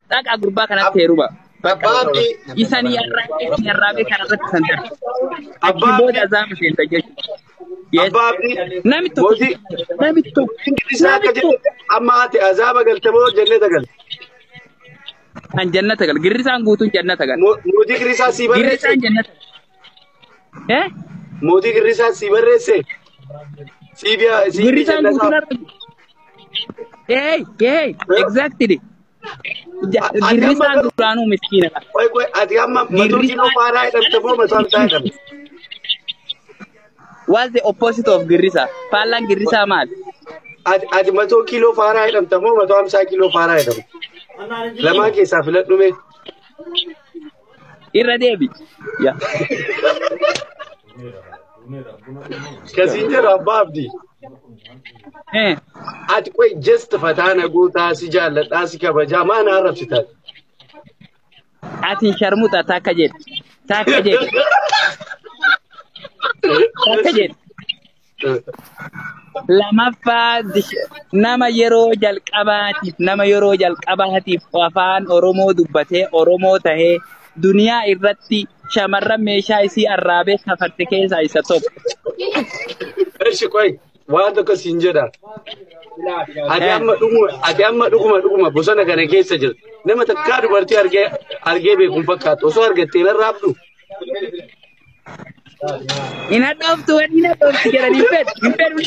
Taka gurba kana teruba. Abbaabdi. Isani yarrabe kana irratti sandar. Achi booda azama seenta jechuudha. Abbaabdi. Nami tokko. Ingilisaa akka jedhu amma ati azaaba galte moo jannata galte? Kan jannata gal. Girrisaan guutuun jannata gal. Mootii Girrisaa si barreesse? Girrisaan jannata. Mootii Girrisaa si barreesse? Girrisaan guutuun arga. Exactly. Girrisaan duraanuu miskiina qaba. Qoy ati amma 100 kiiloo faaraa hidhamte moo 150 hidhamte? What's the opposite of Girrisa? Paalaan Girrisaa maal? Ati 100 kiiloo faaraa hidhamte moo 150 kiiloo faaraa hidhamte? Lamaan keessaa filadhume. Irra deebi. Kasiin jira Abbaabdi. Ati qoy just fataana guutaa si jaalladhaa si kabajaa maana arrabsitaa? Ati sharmuuta takka jedhe. Takka jedhe. Takka jedhe. Lamaffaa nama yeroo jalqabaatiif afaan Oromoo dubbatee Oromoo tahee duniyaa irratti shamarran meeshaa isii arraabee kafarte keessaa isa tokko. Eshi qoy waan tokko siin jedha. Ati amma dhuguma bosona kana keessa jirta. Nama takkaa dubartii argee beekuun fakkaatu osoo argattee hin arraabdu. Ina doftu jedhanii hin fedhu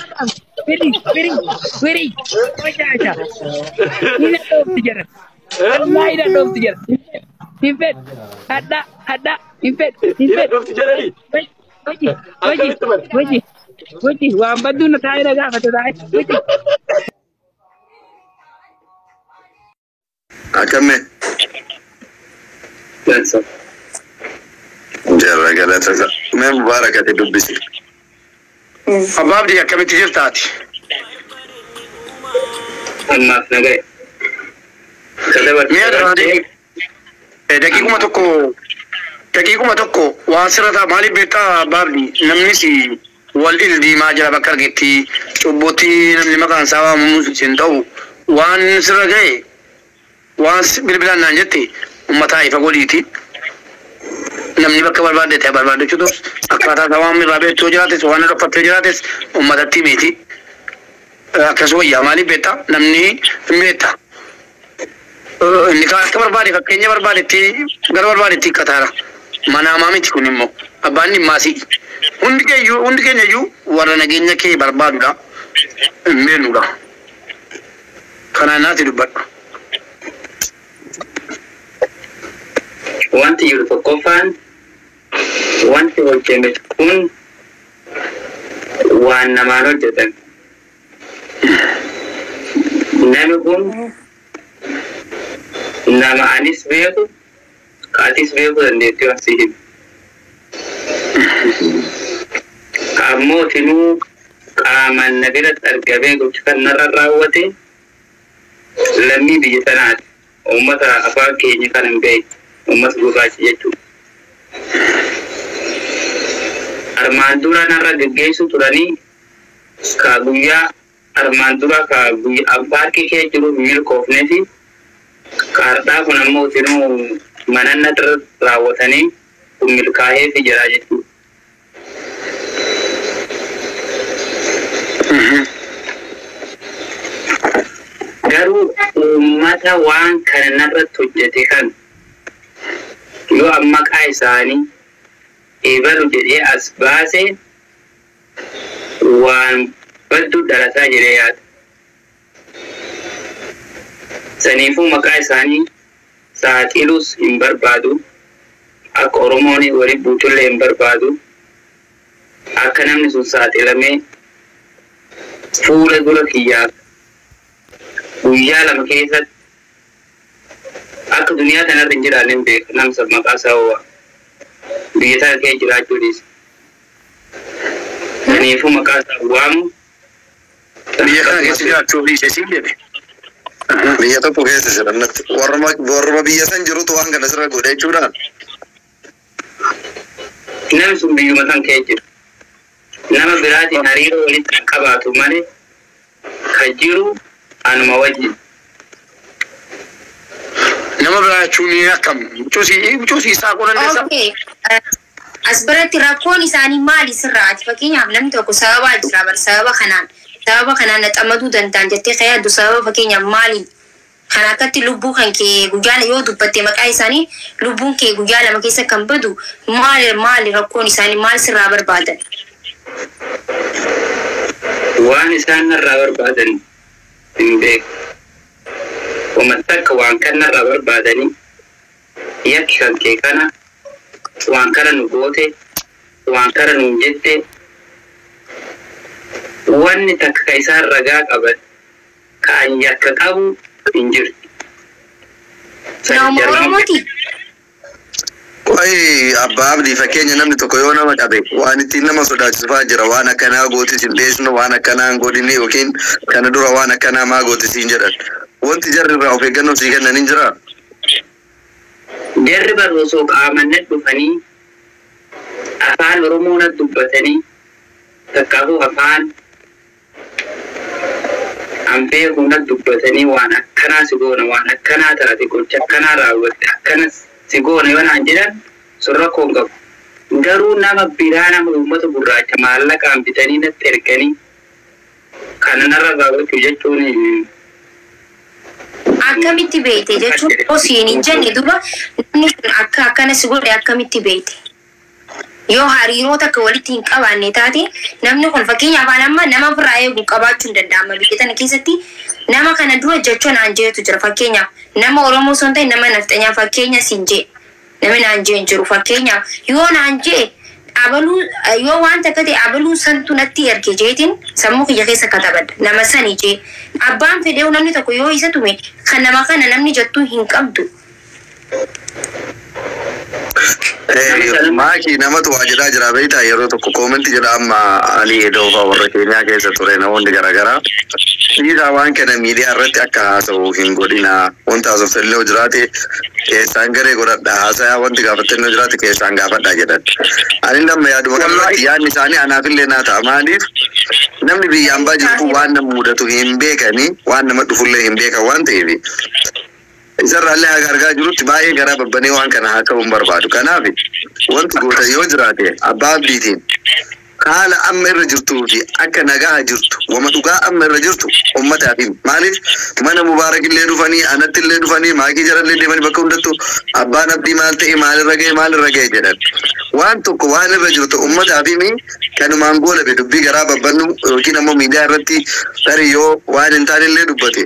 Wiri. Ojaasha. Ina doftu jedhan. Allah ina doftu jedhan. Hin fedhu. Hadda. Hin fedhu. Ina doftu jedhanii. Wajji. Waan badduun taa'ee na gaafata taa'ee. Wajji. Akkame. Jarra galata mee mubaarakati dubbisi. Abbaabdi akkamitti jirtaati? Ammaaf nagaya. Daqiiquma tokko waan sirrataa maaliif beektaa Abbaabdi namnis wal ildiimaa jira bakka argetti cubbutti namni maqaan isaa waamamu hin ta'u waan sirra ga'e waan bilbilaan naan jette uummataa ifa godhiiti. Namni bakka barbaade ta'e barbaadechuutus akkaataa isaa waan irraa beektuu jiraates waan dhokfattee jiraates uummatatti beeti. Akkasuma yaa maaliif beektaa namni hin beektaa. Inni akka barbaade fakkeenya barbaadetti gara barbaadetti kataara. Mana maamiti kun immoo abbaan dhimmaasii. Hundi keenya iyyuu warra nageenya kee barbaadudha. Hin beeknudha. Kanaan naati dubbadhu. Wanti jiru tokkoffaan wanti hojjeme kun waan namaan hojjetan. Nami kun nama anis beeku kaatis beeku dandeettii warsii himu. Ammoo tinuu qaamaan na biratti argamee gocha kan narra raawwate lammii biyya sanaati. Uummata afaan keenya kan hin beekne. Ummata gurraacha jechuudha. Armaan dura narra gaggeessu turanii ka guyyaa armaan dura ka guyyaa paarkii kee jiru milkoofnee fi kaardhaa kun ammoo tinuu mananna raawwatanii kun milkaa'ee fi jira jechuudha. Garuu uummata waan kana narratti hojjete kan yoo amma maqaa isaanii eebalu jedhee as baase waan badduu dhalataa jedhee yaada. Saniifuu maqaa isaanii saaxiluus hin barbaadu. Akka Oromoon waliin buutullee hin barbaadu. Akka namni sun saaxilamee fuula dura kiyyaaf guyyaa lama keessatti akka duniyaa kanarra hin jiraanne hin beeku namsa maqaa isaa ho'a. Biyya tana keessa jiraachuu dhiisa. Kanaafuu maqaa isaa waamu. Biyya kana keessa jiraachuu dhiise siin jedhe. Biyya tokko keessa jedhamnatti warra biyya san jirutu waan kana sirra godhe jechuudhaan. Namni sun biyyuma san keessa jiru. Nama biraatiin hariiroo walitti kan qabaatu malee kan jiru anuma wajjin. nama biraa jechuun akkam cuusii isaa qoranneessa. Asbiratti rakkoon isaanii maali sirraati? Fakkeenyaaf namni tokko sababa jira bar sababa kanaan naxamaduu danda'an jettee yaaddu sababa fakkeenyaaf maali? Kan akkatti lubbuu kan kee guyyaa yoo dubbatte maqaa isaanii lubbuun kee guyyaa lama keessa kan badu maali rakkoon isaanii maal sirraa barbaadan? Waan isaan narraa barbaadan hin beeku. Uummatta waan kan narraa barbaadanii yakki kan kee kana waan kana nu goote waan kana nu jette wanni takka isaan ragaa qaban kan yakka qabu hin jiru. Nama Oromooti. Wai abbaa abdii fakkeenya namni tokko yoo nama qabe waan ittiin nama sodaachisufaa jira waan akkanaa gootis hin beesnu waan akkanaa hin godhine yookiin kana dura waan akkanaa maa gootis hin jedhan wanti jarri irraa of eeggannoo sii kennan hin jiraa? Jarri barroosoo qaamanne dhufanii afaan Oromoo dubbatanii takkaafuu afaan ambee hunda dubbatanii waan akkanaa si goona waan akkanaa taate gocha akkanaa raawwatte akkanas si goona yoo naan jedhan surra koon qabu. Garuu nama biraa nama uummata gurraacha maallaqaan bitanii natti erganii kana narra raawwachuu jechuun akkamitti beekte jechuunosiin hin jenne duba namni akka akkana si godhe akkamitti beekte? Yoo hariiroo takka walitti hin qabaanne taate namni kun fakkeenyaaf amma nama biraa eeguu qabaachuu hin danda'ama biyya tana keessatti nama kana dura jechuun naan jeetu jira fakkeenyaaf nama Oromoo son ta'e nama nafxanyaa fakkeenya siin jee namni naan jee hin jiru fakkeenyaaf yoo naan jee abaluu yoo waan takka ta'e abaluu santu natti erge jeetiin sammuu kiyya keessa katabadha nama sanii jee abbaan fedhee namni tokko yoo isa tume kan nama kana namni jettuu hin qabdu. Maaki namatu waa jedhaa jira beektaa yeroo tokko koomentii jedha amma Ali Edoofa warra Keenyaa keessa ture namoonni garaagaraa dhiiraa waan kana miidiyaa irratti akka haasa'u hin godhina wanta haasofsannoo jiraate keessaan garee godhadha haasayaa wanti gaafattannoo jiraate keessaan gaafadha jedhan. Ani nama yaaduma kanarratti yaadni isaanii anaafillee naa ta'a maaliif namni biyyaan baa jiru waan nama mudatu hin beekani waan nama dhufullee hin beekan waan ta'eef. Isarraallee argaa jirutti baay'ee garaa babbanee waan kana haa ta'uun barbaadu. Kanaaf wanti goota yoo jiraate abbaa abdiitiin haala amma irra jirtuu fi akka nagaa jirtu wama dhugaa amma irra jirtu uummataaf maaliif mana mubaarakillee dhufanii anattillee dhufanii maakii jarallee deemanii bakka hundattu abbaan abdii maal ta'e maalirra ga'e jedhan. Waan tokko waan irra jirtu uummataaf kanumaan goolabe dubbii garaa babbannu yookiin ammoo miidiyaa irratti tarii yoo waan hin taanellee dubbate.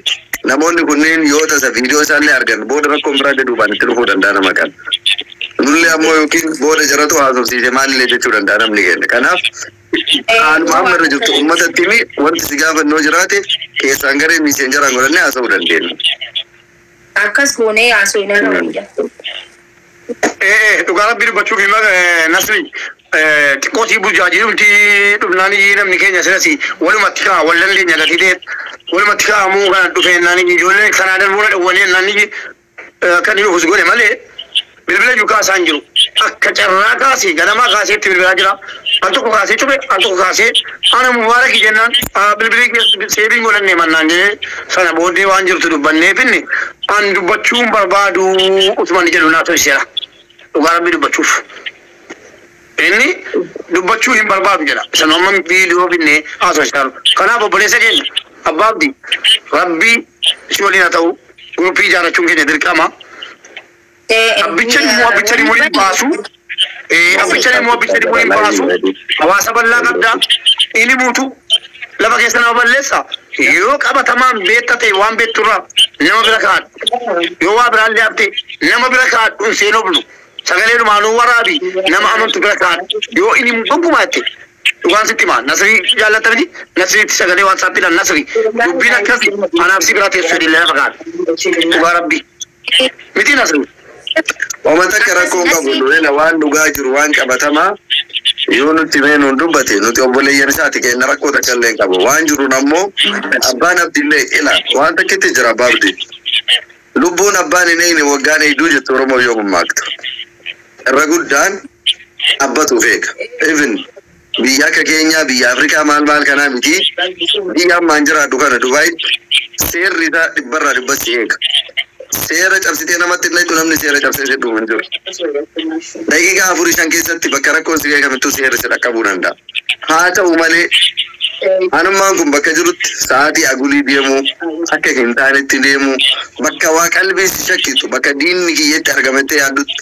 Namoonni kunneen yoo tasa viidiyoo isaallee argan booda rakkoon biraa deduubaan itti dhufuu danda'a nama kan. Nullee ammoo yookiin booda jaratu haasofsiise maalillee jechuu danda'a namni keenya. Kanaaf haaluma amma irra jirtu uummatatti wanti si gaafannoo jiraate keessaan garee miiseenjaraan godhannee haasa'uu dandeenya. Akkas goonee haasa'uu hin dandeenye. Dhugaa rabbii dubbachuuf hima Nasri xiqqootii burjaajii dhufnaanii namni keenya sirasi walumatti kaa wal dandeenya gatitee walumatti kaa'amuu kana dhufeennaan ijoolleen kanaa darbuun dhawwaleennaan kan inni ofis godhe malee bilbila juukaa isaan jiru akka carraa kaasee ganamaa kaaseetti bilbilaa jira al tokko kaasee cufe al tokko kaasee ana mubaarakii jennaan bilbilii seebii godhannee mannaan jedhee sana booddee waan jirtu dubbannee finne an dubbachuun barbaadu utuman jedhu naa tolseera dhugaa rabbii dubbachuuf. Inni dubbachuu hin barbaadu jedha isa nama viidiyoo finne haasofsiisaa kanaaf obboleessa keenya abbaa abdii rabbii si waliin haa ta'u guruppii ijaarrachuun keenya dirqama. Abbichani muliin baasu hawaasa bal'aa qabda inni muutu lafa keessa nama balleessa yoo qabatamaan beekta ta'e waan beekturraa nama bira kaadhu yoo waa biraan dhaabte nama bira kaadhu seenoo bulu sagalee dhumaanuu waraabi nama amantu bira kaadhu yoo inni gonkumaa jette waan sitti maa Nasrii jaallatamni Nasriitti sagalee waan saaphiidhaan Nasrii dubbiin akkas anaaf si biraa teessu jedhee lafa kaadhu dhugaa rabbii miti Nasrii. Wamata rakkoon qabu lolena waan dhugaa jiru waan qabatamaa yoo nuti meenuun dubbate nuti obboleeyyan isaati kenna rakkoo takkallee hin qabu waan jiru nammoo abbaan abdillee ila waan takkitti jira abbaa abdii lubbuun abbaan hin eeyne waggaan eeyduu jettu Oromoo yoo mammaaktu irra guddaan abbatu feeka even biyya akka keenyaa biyya Afrikaa maal kanaa miti biyya ammaan jiraadhu kana Dubaay seerri isaa dhibbarraa dhibbatti eega. seera cabsitee namatti illee namni seera cabsee si dhufu hin jiru. Daqiiqaa 4-5 keessatti bakka rakkoon si gahamittuu seera si dhaqqabuu danda'a. Haa ta'u malee anummaan kun bakka jirutti sa'aatii agulii deemu akka hin taanetti deemu bakka waa qalbii si shakkitu bakka diinni kiyyetti argamettee yaadutti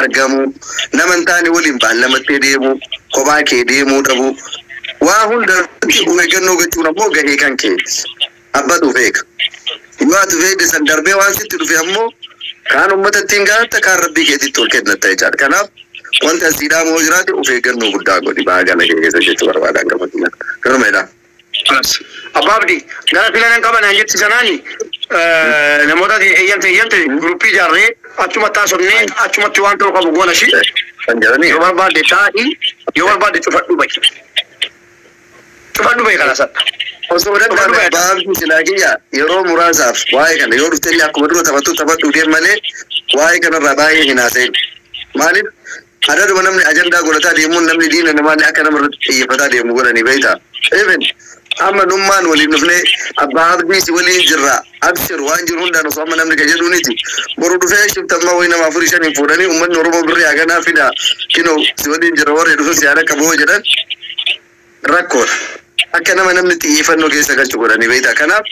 argamu nama hin taane waliin baallamattee deemu kophaa kee deemuu dhabu waa hundatti eeggannoo gochuun ammoo gahee kan kee abba dhufeeka. Yoo ati feete san darbee waan sitti dhufe ammoo kaan uummatatti hin gaatta kaan rabbii keetitti ol kennatta jechaadha. Kanaaf wanti asiidhaa moo jiraate of eeggannoo guddaa godhi baagala kee keessa jechuu barbaadan gabatina. Kanumeedha. Abbaabdi gara filanan qaban jetti sanaani namoota eeyyamte gruppii ijaarree achumatti haasofnee achumatti waan ta'u qabu goona shi. Kan jedhanii Yoo barbaadde taa'ii yoo barbaadde cufadhu ba'i. Cufadhu ba'i kana sana. osoo dadhabee baabdi silaa kiyya yeroo muraasaaf waa'ee kana yoo dhuftellee akkuma dura taphadhu deem malee waa'ee kanarraa baay'ee hin haasa'in. Maaliif adaduma namni ajandaa godhataa deemuun namni diina namaan akka namarratti xiyyeeffataa deemu godhanii beektaa. Even amma dhummaan waliin dhufnee abbaa abdiisi waliin jirra abshir waan jiru hundaan osoo amma namni ka jedhuuniti boru dhufee shiftammaa wayi nama 4-5 fuudhanii uummanni Oromoo birrii haganaa fida kinoo si waliin jira warri dhufu si yaada qaboo jedhan rakkoodha. Akka namni xiyyeeffannoo keessa galchu godhanii beektaa. Kanaaf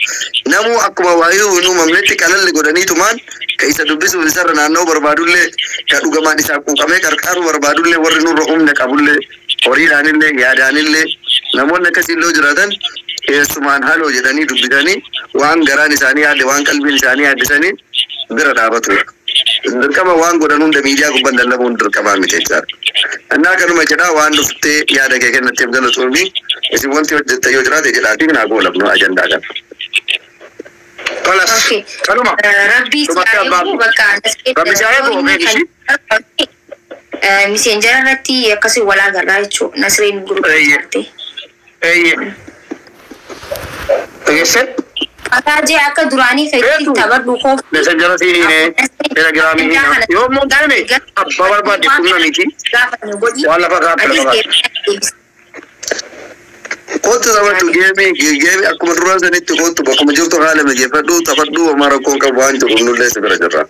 namuu akkuma waayuu hin uumamnetti qalalli godhaniitumaan ka isa dubbisuuf isarra naannoo barbaadullee ka dhugamaan isaa quuqamee qarqaaru barbaadullee warri nurra humna qabullee horiidhaanillee yaadaanillee namoonni akkasiillee jiraatan keessumaan haloo jedhanii dubbisanii waan garaan isaanii yaadde waan qalbiin isaanii yaaddisanii bira dhaabatu. Dirqama waan godhan hunda miidiyaa gubbaan lallabuun dirqamaa miti jechaadha. Innaa kanuma jedhaa waan dhuftee yaada kee kennatteef galatoomii isin wanti hojjetta yoo jiraate jedhaatiin naa goolabnu ajandaa kana. Kalas. Kanuma. Rabbi Israa'el bakka miseenjara irratti akkasii walaa galaa jechuudha. Nasreen gurgurtaatti. Akaajee akka duraanii fe'itti taphadhu koof. Messenjara siinee telegiraamii yoo muudame abbaa barbaadde humna miti waan lafa kaa'atte. Kootu taphadhu geemii akkuma duraa sanitti kootu bakkuma jirtu haala mijeeffadhu taphadhu amma rakkoon qabu waan jiru nullee si bira jirra.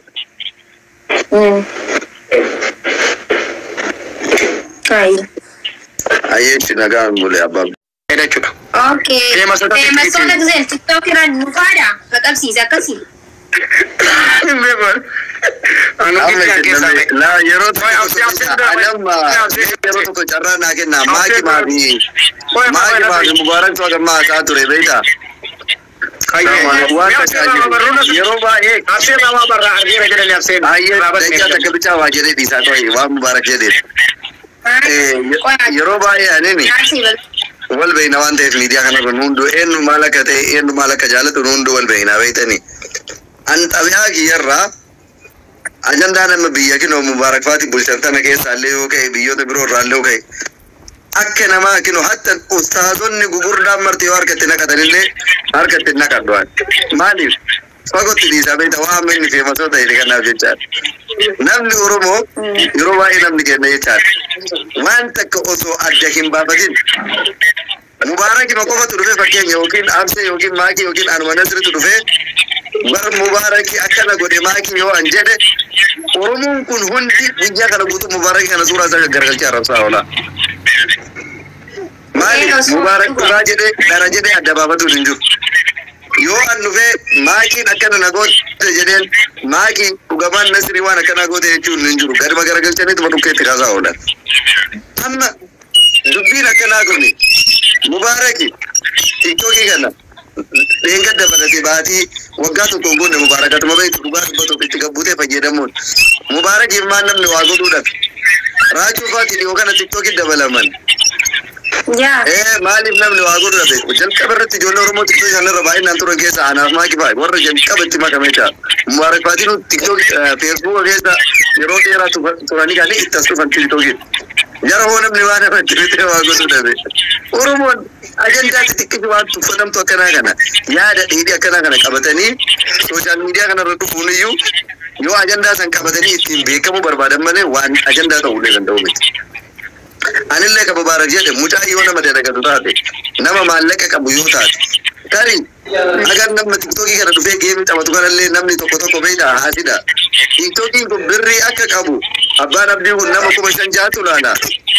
Ayyeetti nagaan bulee abbaa. Jechuudha. Okay. Masoona giseen TikTok irraan nu faada qaqqabsiisa akkasii. Yeroo tokko carraa naa kennaa maaki maafi mubaarak ta'uu gammaa isaa ture beektaa. Yeroo baay'ee dachaa takka bichaa waa jedhee dhiisaa ta'e waan mubaarak jedheef. Yeroo baay'ee anini wal beekna waan ta'eef miidiyaa kanarra hundu eenyu maal akka ta'e eenyu maal akka jaallatu hundu wal beekna beektanii. An xabiyaa kiyyarraa ajandaa nama biyya kinoo mubaarak faati bulchan tana keessaallee yoo ka'e biyyoota biroo irraallee yoo ka'e akka namaa kinoo hatta ustaazonni gugurdaan marti yoo harkatti naqatanillee harkatti naqadhu. Maaliif fagootti dhiisaa beekta waan inni feemasoo ta'e kanaaf jechaadha. Namni Oromoo yeroo baay'ee namni kenna jechaadha. Waan takka osoo adda hin baafatin Mubaarak ima qofatu dhufee fakkeenya yookiin Absee yookiin Maakii yookiin Anuma Nasritu dhufee bar Mubaarak akkana godhe Maakii yoo an jedhe Oromoon kun hundi biyya kana guutuu Mubaarak kana suuraa isaa gargalchee arrabsaa oola. Maaliif Mubaarak irraa jedhee dara jedhee adda baafatu hin jiru. Yoo an dhufee Maakiin akkana na goote jedheen Maakii dhugamaan Nasrii waan akkana goote jechuun hin jiru. Gaduma garagalchaniituma dhukkeetti kaasaa oolan. Amma dubbiin akkanaa kuni Mubaarak TikTokii kana deenga dabalatee baatii waggaa tokko goone Mubaarakatuma beektu dhugaa dubbatu itti gabbutee fayyadamuun Mubaarak ilmaan namni waa godhuudhaaf raajuu faati dhiyoo kana TikTokii dabalaman. Maaliif namni waa godhuudhaaf beeku jalqaba irratti ijoollee Oromoo TikTokii kanarra baay'inaan turan keessa anaaf Maakii fa'aa warra jalqaba itti makamee ta'a. Mubaarak faatiin TikTokii Facebook keessa yeroo dheeraa turanii kan itti as dhufan TikTokii. Jara hoo namni waan irratti bitee waa godhuu dhabe. Oromoon ajandaatti xiqqii waan tuffatamtu akkanaa kana yaada dheedhii akkanaa kana qabatanii sooshaal miidiyaa kanarra dhufuun iyyuu yoo ajandaa san qabatanii ittiin beekamuu barbaadan malee waan ajandaa ta'uullee danda'u miti. Anillee ka Mubaarak jedhe mucaa yoo nama dalagatu taate nama maallaqa qabu yoo taate Kari agar nama TikTok kana dufe game taphatu kanallee namni tokko beeda haasida. TikTok kun birri akka qabu abbaan abdii kun nama 5,000 laala.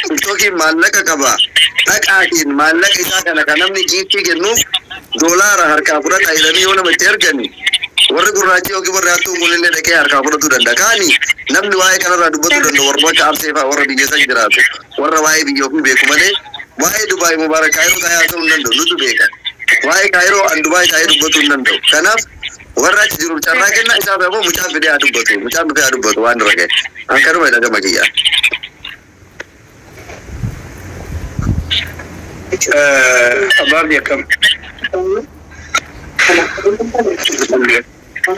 TikTok maallaqa qaba. Dhaqaatiin maallaqa isaa kana kan namni giiftii kennuuf doolaara harkaa fudhata ilanii yoo namatti ergani. Warri gurraachi yookiin warri hattuu mul'illee dhaqee harkaa fudhatuu danda'a. Kaani namni waa'ee kanarraa dubbatu danda'u warra akka abseefaa warra biyya san jiraatu warra waa'ee biyya ofii beeku malee waa'ee Dubaay Mubaarak Kaayiroo ta'ee haasa'uu hin danda'u nutu beeka. Waa'ee Kaayiroo an Dubaay ta'ee dubbatuu hin danda'u. Kanaaf warra achi jiru carraa kenna isaaf immoo mucaan fidee haa dubbatu mucaan dhufee haa dubbatu waan dura ga'e. An kanuma jedha gama kiyyaa. Abaabdi akkam.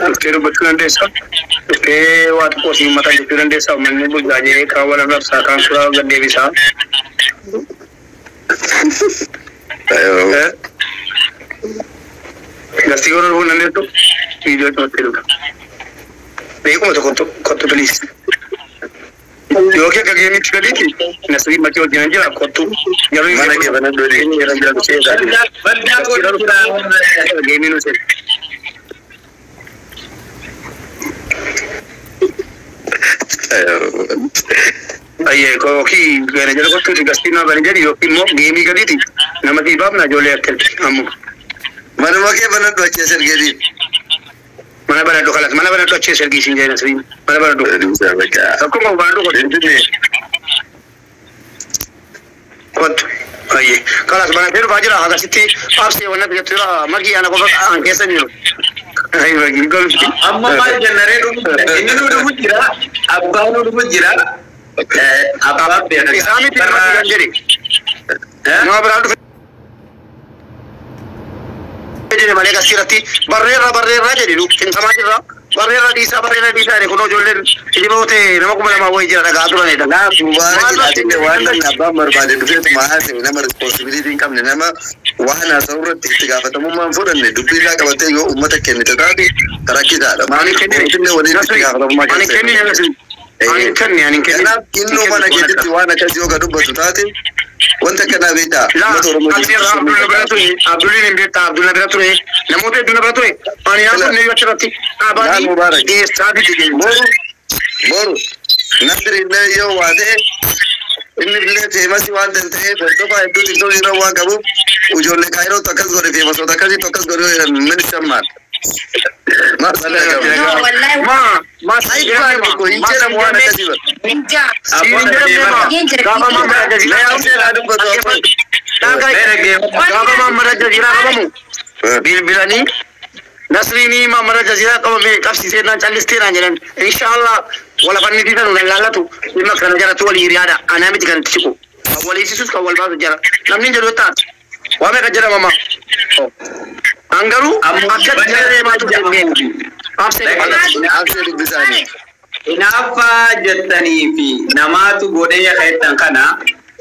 Dhuftee dubbachuu dandeessaa? Dhuftee waa xiqqoo siin mataa jechuu dandeessaa? Uummanni bulchaa jiree kaan wal arrabsaa kaan suuraa gad deebisaa. Gastii warra dhufuun dandeessu? Viidiyoo itti dhuga. Beekuma tokko kottu biliis. Yookiin akka geemitti gadiiti nasrii makii wajjin jira kottu. Mana kee bana doonii Jira jira dhufee geemii nu seeti. Ayyee kookii gara jala kottuuti gastii naa bani jedhi yookiin immoo geemii gadiiti nama dhiibaaf na ijoollee akkatti ammoo. manuma kee bana dochee sergeedii. Mana banadhu kalas mana banadhu achii sergiisiin jee nasrii mana banadhu. Akkuma banadhu kottu. Ayyee kalas banatee dhufaa jira akkasitti absee wanna biyyattuu jira magii ana qofa aan keessa jiru. Ayi magii golfi. Amma maal jennaree inni nu dhufu jira abbaan nu dhufu jira abbaan beekna. Isaanitti nama jedhe. Nama biraa dhufe. Jedhe malee gasirratti barreerra jedhe kintamaa jirra. Barreerra dhiisaa jedhe kunoo ijoolleen ilmoote nama 2,000 wayii jira dhagaa turanidha. Mubarak ilaatinne waan namni abbaan barbaade dhufeetu haasa'e nama responsibilitii hin qabne nama waan haasa'u irratti itti gaafatamummaan fudhanne dubbii isaa qabatee yoo uummata kennite taate rakkisaadha. Ani kennine. Kanaaf innoo mana keessatti waan akkasii yoo dubbatu taate wanta kana beektaa. Abdulliin hin beektaa Abdulla bira ture namoota hedduu bira ture ani yaa kun yoo achirratti dhaabanii geessaati boru nasri illee yoo waa ta'e inni illee feemasi waan ta'eef hordofaa hedduu tiktookii irra waan qabuuf ijoollee Kaayirootti akkas godhe feemasoota akkasitti akkas godhe ministammaan. Bilbilanii nasriini mamara jazira qabame qabsiisee naan callistee naan jedhan inshallah wala fannitii tanu nan laallatu dhimma kana jaratu wal hiriyaadha anaa miti kan itti siqu waliisisus kan wal baasu jara namni jedhu taat waa meeqa jedha mama angaruu akka jaree maatu jenneen Absee dubbisaanii. Inaaffaa jettanii fi namaatu godhee yakkeettan kana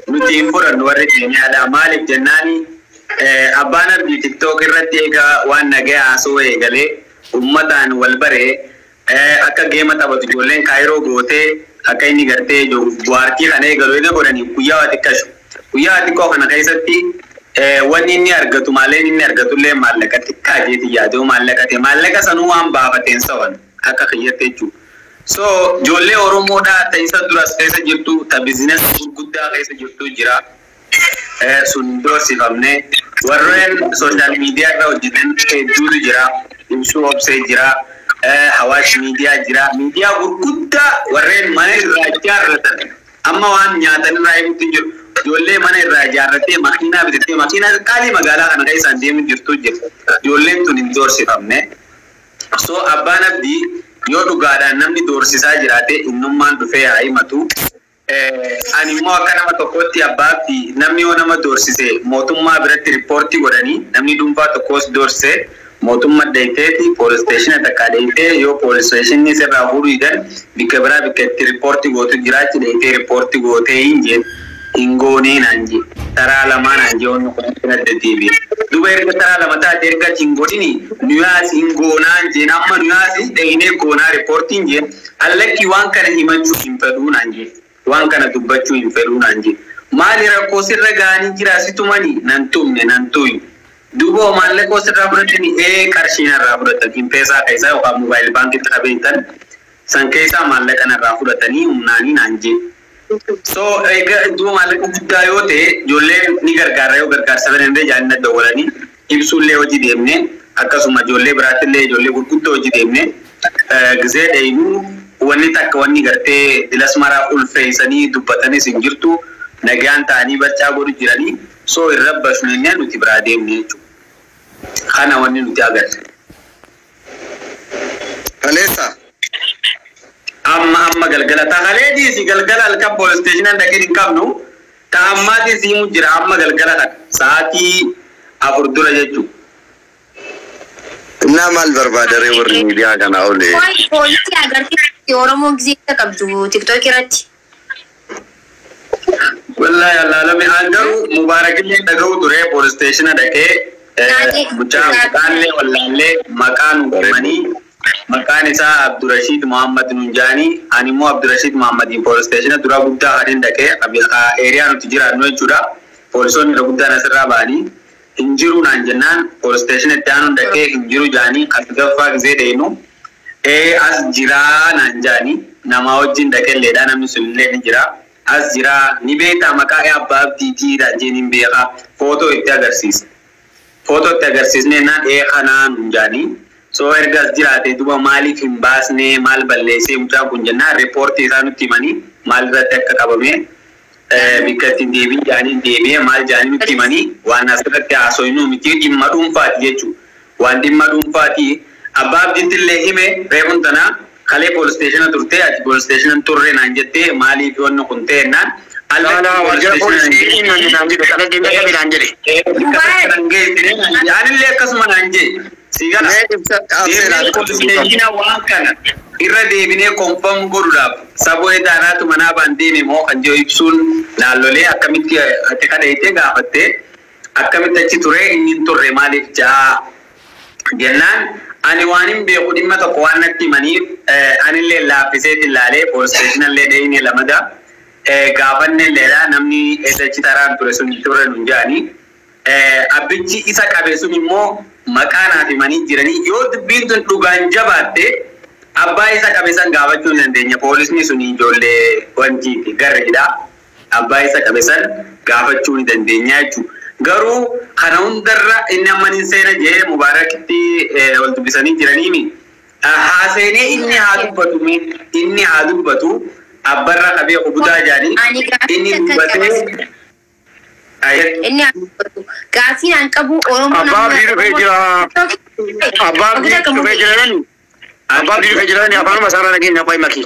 nuti hin fudhannu warri keenyaadha. Maaliif jennaani abbaan abdii tiktook irratti eegaa waan nagaya haasoo eegalee uummataan wal baree akka geema taphatu ijoolleen Kaayiroo gootee akka inni gartee bu'aartii kana eegalu eega godhanii guyyaa waa xiqqashu. Guyyaa xiqqoo kana keessatti wanni inni argatu maaleen inni argatullee maallaqa xiqqaa jeeti yaaduu maallaqa sanuu waan baafateen sawan akka kiyyatte jechuudha. So ijoollee Oromoodhaa ta'isa duras keessa jirtu ta bizinesi gurguddaa keessa jirtu jira. Sun doorsifamne warreen sooshaal miidiyaa irra hojjetan hedduutu jira. Ibsuu obsee jira. Hawaash miidiyaa jira. Miidiyaa gurguddaa warreen mana irraa ijaarratan amma waan nyaatan irraa eeguutti jiru. Ijoollee mana irraa ijaarrattee makiinaa bitattee makiinaa qaalii magaalaa kana keessa deemu jirtu jira. Ijoolleen tun hin doorsifamne. So abbaan abdii yoo dhugaadhaan namni doorsisaa jiraate innummaan dhufee haa himatu. Ani immoo akka nama tokkotti abbaatti namni yoo nama doorsise mootummaa biratti riippoortii godhanii namni dhuunfaa tokkos doorsise mootummaa dheeyteeti poolis isteeshina takkaa dheeytee yoo poolis isteeshinni sirraa fuudhuu hidan bikka biraa bikka itti riippoortii gootu jiraachi dheeytee riippoortii gootee hin jeen hin goonee naan jee taraa lamaa naan jee onni kun adda deebi'e. Duba erga taraa lama taate erga hin godhini nuyaas hin goonaan jeen amma nuyaas dheeyinee goonaa riippoortiin jeen allakki waan kana himachuu hin fedhuu naan jee. Waan kana dubbachuu hin fedhuu naan jee. Maali rakkoo sirra gaanii jira situmanii nan tumne nan tuyu. dubo malle ko sirra fudhatani qarshina irraa fudhatan impesa kaisa yookaan mobile bank itti qabeetan san keessa malle kana irraa fudhatanii humnaanii nanje so ega dubo malle ko guddaa yoo ta'e ijoolleen ni gargaara yoo gargaarsa banande jaanna dawwalanii ibsuullee hojii deemne akkasuma ijoollee biraatillee ijoollee gurguddoo hojii deemne gizee dheeynu wanni takka wanni gartee dilasmaraa ulfeessanii dubbatanis hin jirtu nagaan ta'anii barcaa godhu jiranii so irrabbashne nuti biraa deemne jechuudha kana wanni nuti agarre Alessa amma galgala ta haleedi si galgala alka police station ndake din kamnu ta ammati si mu jira amma galgala kan saati afurdura jechuudha Namal barbadare warri media kana ole. Polisi agarti Oromo gizita kabdu TikTok irratti. Wallahi Allah lami angaru mubarakille dagaw dure police station dake bucha kaanle wallahi makan mani makan isa Abdurrashid Muhammad Nunjani animo Abdurrashid Muhammad police station dura gudda hadin dake area nu tijira no jura police ni gudda nasra bani injiru nan jannan police station tanu dake injiru jani asgafa gzedeenu as jira nan jani nama wajin dake leda namni sulle ni jira as jira ni beta maka ya babdi tira jenin beqa photo itti agarsiis ne nan khana nun jani so ergas jira te duba mali fim basne mal ballese muta kun janna report isanu timani mal ratta kabame bikati debi jani debi mal jani timani wana sirratti asoinu miti dimmadum fati jechu wan dimmadum fati abab ditille hime rebuntana kale police station turte at police station turre nan jette mali fi wonno kunte nan alla wajja police station nan jette kala dinga kala nan jette yani le kasuma nan je sigala police station wakana irra deebine confirm godhuudhaaf saboo edaanaatu manaa baandee moo kan jiru ibsuun naannolee akkamitti ati kana itti gaafatte akkamitti achi ture inni turre maaliif jaa jennaan ani waan hin beeku dhimma tokko waan natti himaniif anillee laaffisee ilaalee police station illee deeyne lamada gaafanne illeedha namni edachi taraan ture sun ture nun jaanii abbichi isa qabe sun immoo maqaa naaf himanii jiranii yoo dubbiin tun dhugaan jabaatte Abba isa kabesan gaafachuu dandeenya poolisni sun ijoollee wanti garridha abba isa kabesan gaafachuu ni dandeenya jechuudha garuu kana hundarra inni ammanin seena jee mubarakitti wal dubbisanii jiraniimi haaseenee inni haa dubbatu abbarra qabee obudaa jaanii inni dubbatee inni haa dubbatu gaafii naan qabu Oromoo abbaabdii dhufee jira Abang di kejaran apa nama masalah lagi apa yang maki?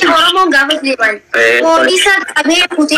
Oromo gafas leban. Polisi kabe putih